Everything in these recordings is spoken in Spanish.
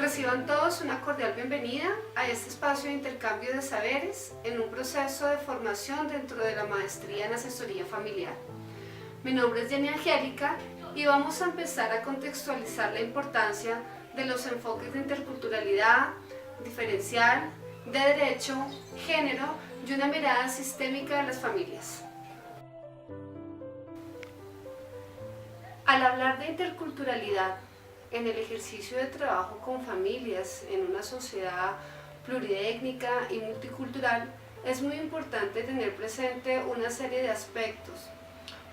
Reciban todos una cordial bienvenida a este espacio de intercambio de saberes en un proceso de formación dentro de la maestría en asesoría familiar. Mi nombre es Jenny Angélica y vamos a empezar a contextualizar la importancia de los enfoques de interculturalidad, diferencial, de derecho, género y una mirada sistémica de las familias. Al hablar de interculturalidad, en el ejercicio de trabajo con familias en una sociedad pluriétnica y multicultural, es muy importante tener presente una serie de aspectos,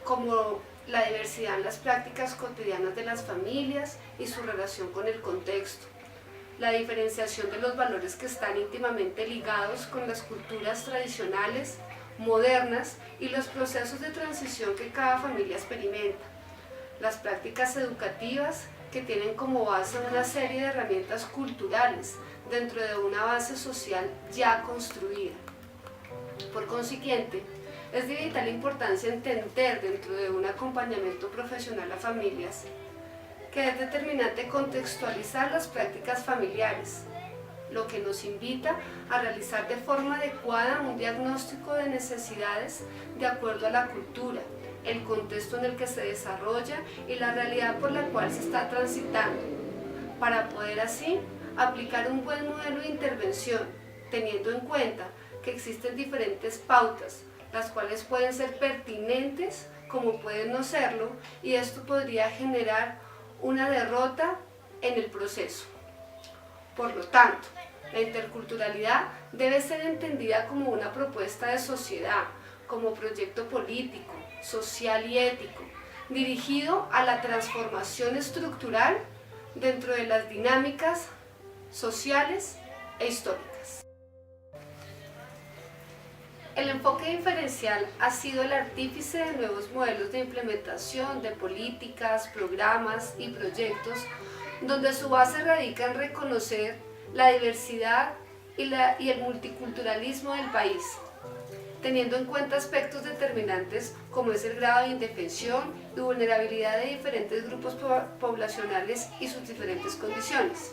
como la diversidad en las prácticas cotidianas de las familias y su relación con el contexto, la diferenciación de los valores que están íntimamente ligados con las culturas tradicionales, modernas y los procesos de transición que cada familia experimenta, las prácticas educativas que tienen como base una serie de herramientas culturales dentro de una base social ya construida. Por consiguiente, es de vital importancia entender dentro de un acompañamiento profesional a familias que es determinante contextualizar las prácticas familiares, lo que nos invita a realizar de forma adecuada un diagnóstico de necesidades de acuerdo a la cultura, el contexto en el que se desarrolla y la realidad por la cual se está transitando, para poder así aplicar un buen modelo de intervención, teniendo en cuenta que existen diferentes pautas, las cuales pueden ser pertinentes como pueden no serlo, y esto podría generar una derrota en el proceso. Por lo tanto, la interculturalidad debe ser entendida como una propuesta de sociedad, como proyecto político, social y ético, dirigido a la transformación estructural dentro de las dinámicas sociales e históricas. El enfoque diferencial ha sido el artífice de nuevos modelos de implementación de políticas, programas y proyectos donde su base radica en reconocer la diversidad y el multiculturalismo del país, teniendo en cuenta aspectos determinantes como es el grado de indefensión y vulnerabilidad de diferentes grupos poblacionales y sus diferentes condiciones,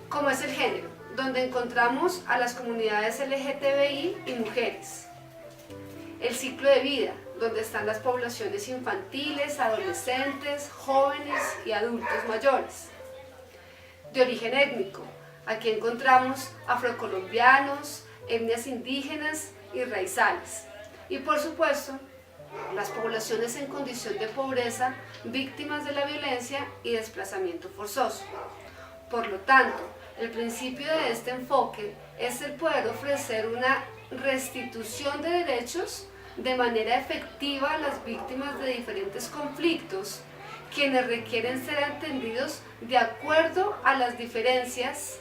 como es el género, donde encontramos a las comunidades LGTBI y mujeres, el ciclo de vida, donde están las poblaciones infantiles, adolescentes, jóvenes y adultos mayores, de origen étnico, aquí encontramos afrocolombianos, etnias indígenas y raizales, y por supuesto las poblaciones en condición de pobreza, víctimas de la violencia y desplazamiento forzoso. Por lo tanto, el principio de este enfoque es el poder ofrecer una restitución de derechos de manera efectiva a las víctimas de diferentes conflictos, quienes requieren ser atendidos de acuerdo a las diferencias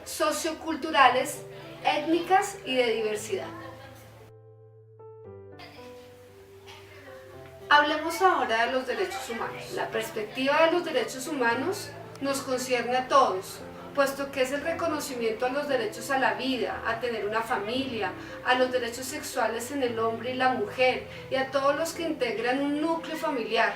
socioculturales, étnicas y de diversidad. Hablemos ahora de los derechos humanos. La perspectiva de los derechos humanos nos concierne a todos, puesto que es el reconocimiento a los derechos a la vida, a tener una familia, a los derechos sexuales en el hombre y la mujer y a todos los que integran un núcleo familiar,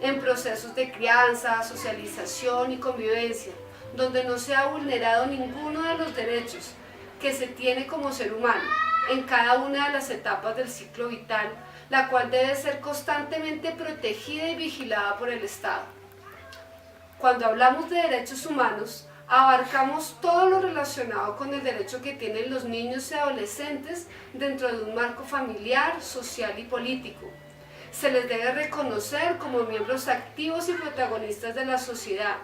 en procesos de crianza, socialización y convivencia, donde no se ha vulnerado ninguno de los derechos que se tiene como ser humano en cada una de las etapas del ciclo vital, la cual debe ser constantemente protegida y vigilada por el Estado. Cuando hablamos de derechos humanos, abarcamos todo lo relacionado con el derecho que tienen los niños y adolescentes dentro de un marco familiar, social y político. Se les debe reconocer como miembros activos y protagonistas de la sociedad,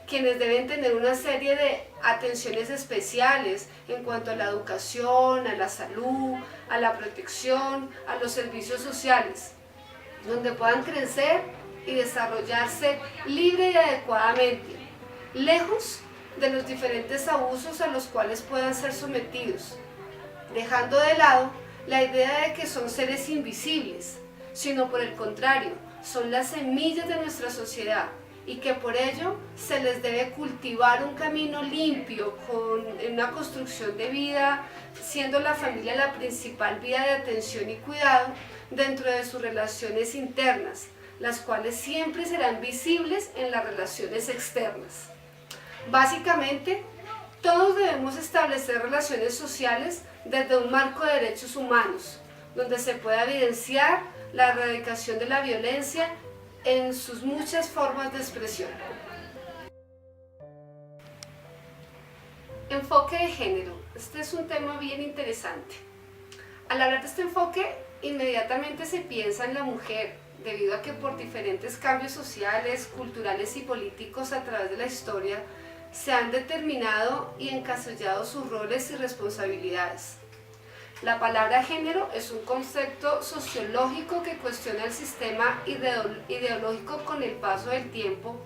quienes deben tener una serie de atenciones especiales en cuanto a la educación, a la salud, a la protección, a los servicios sociales, donde puedan crecer y desarrollarse libre y adecuadamente, lejos de los diferentes abusos a los cuales puedan ser sometidos, dejando de lado la idea de que son seres invisibles, sino por el contrario, son las semillas de nuestra sociedad y que por ello se les debe cultivar un camino limpio con una construcción de vida, siendo la familia la principal vía de atención y cuidado dentro de sus relaciones internas, las cuales siempre serán visibles en las relaciones externas. Básicamente, todos debemos establecer relaciones sociales desde un marco de derechos humanos, donde se pueda evidenciar la erradicación de la violencia en sus muchas formas de expresión. Enfoque de género. Este es un tema bien interesante. Al hablar de este enfoque, inmediatamente se piensa en la mujer, debido a que por diferentes cambios sociales, culturales y políticos a través de la historia, se han determinado y encasillado sus roles y responsabilidades. La palabra género es un concepto sociológico que cuestiona el sistema ideológico con el paso del tiempo,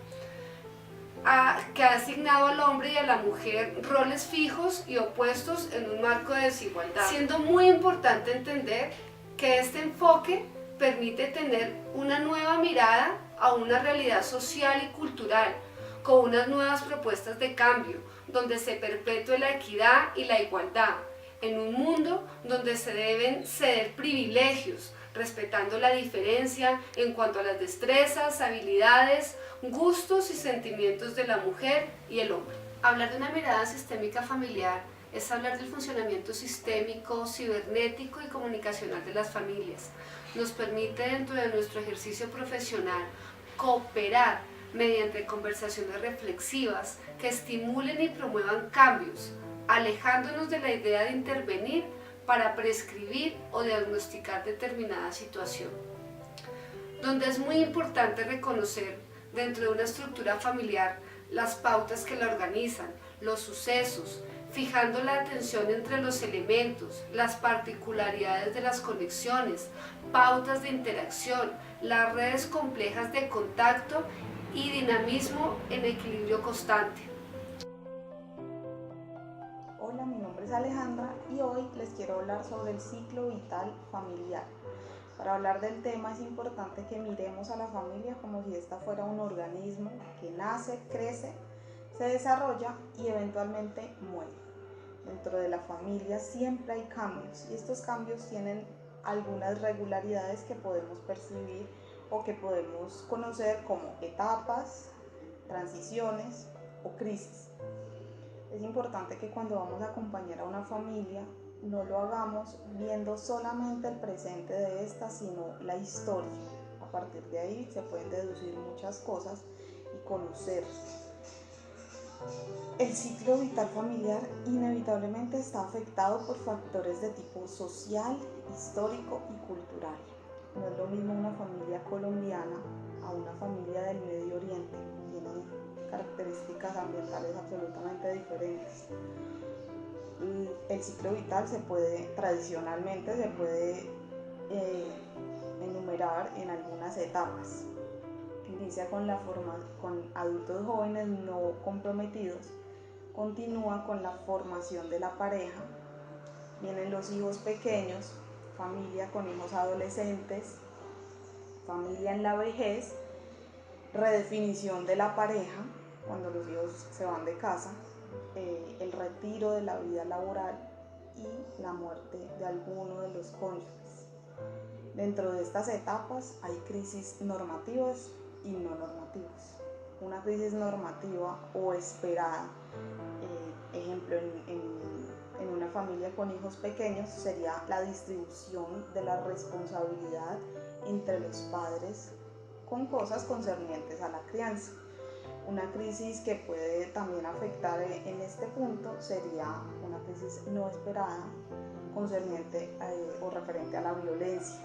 que ha asignado al hombre y a la mujer roles fijos y opuestos en un marco de desigualdad, siendo muy importante entender que este enfoque permite tener una nueva mirada a una realidad social y cultural, con unas nuevas propuestas de cambio, donde se perpetúe la equidad y la igualdad, en un mundo donde se deben ceder privilegios, respetando la diferencia en cuanto a las destrezas, habilidades, gustos y sentimientos de la mujer y el hombre. Hablar de una mirada sistémica familiar es hablar del funcionamiento sistémico, cibernético y comunicacional de las familias. Nos permite, dentro de nuestro ejercicio profesional, cooperar mediante conversaciones reflexivas que estimulen y promuevan cambios, alejándonos de la idea de intervenir para prescribir o diagnosticar determinada situación. Donde es muy importante reconocer dentro de una estructura familiar las pautas que la organizan, los sucesos, fijando la atención entre los elementos, las particularidades de las conexiones, pautas de interacción, las redes complejas de contacto y dinamismo en equilibrio constante. Hola, mi nombre es Alejandra y hoy les quiero hablar sobre el ciclo vital familiar. Para hablar del tema es importante que miremos a la familia como si esta fuera un organismo que nace, crece, se desarrolla y eventualmente muere. Dentro de la familia siempre hay cambios y estos cambios tienen algunas regularidades que podemos percibir o que podemos conocer como etapas, transiciones o crisis. Es importante que cuando vamos a acompañar a una familia no lo hagamos viendo solamente el presente de esta, sino la historia. A partir de ahí se pueden deducir muchas cosas y conocer. El ciclo vital familiar inevitablemente está afectado por factores de tipo social, histórico y cultural. No es lo mismo una familia colombiana a una familia del Medio Oriente. Tienen características ambientales absolutamente diferentes. El ciclo vital tradicionalmente se puede enumerar en algunas etapas. Inicia con adultos jóvenes no comprometidos, continúa con la formación de la pareja, vienen los hijos pequeños, familia con hijos adolescentes, familia en la vejez, redefinición de la pareja cuando los hijos se van de casa, el retiro de la vida laboral y la muerte de alguno de los cónyuges. Dentro de estas etapas hay crisis normativas y no normativas. Una crisis normativa o esperada, ejemplo, en una familia con hijos pequeños sería la distribución de la responsabilidad entre los padres con cosas concernientes a la crianza. Una crisis que puede también afectar en este punto sería una crisis no esperada concerniente o referente a la violencia.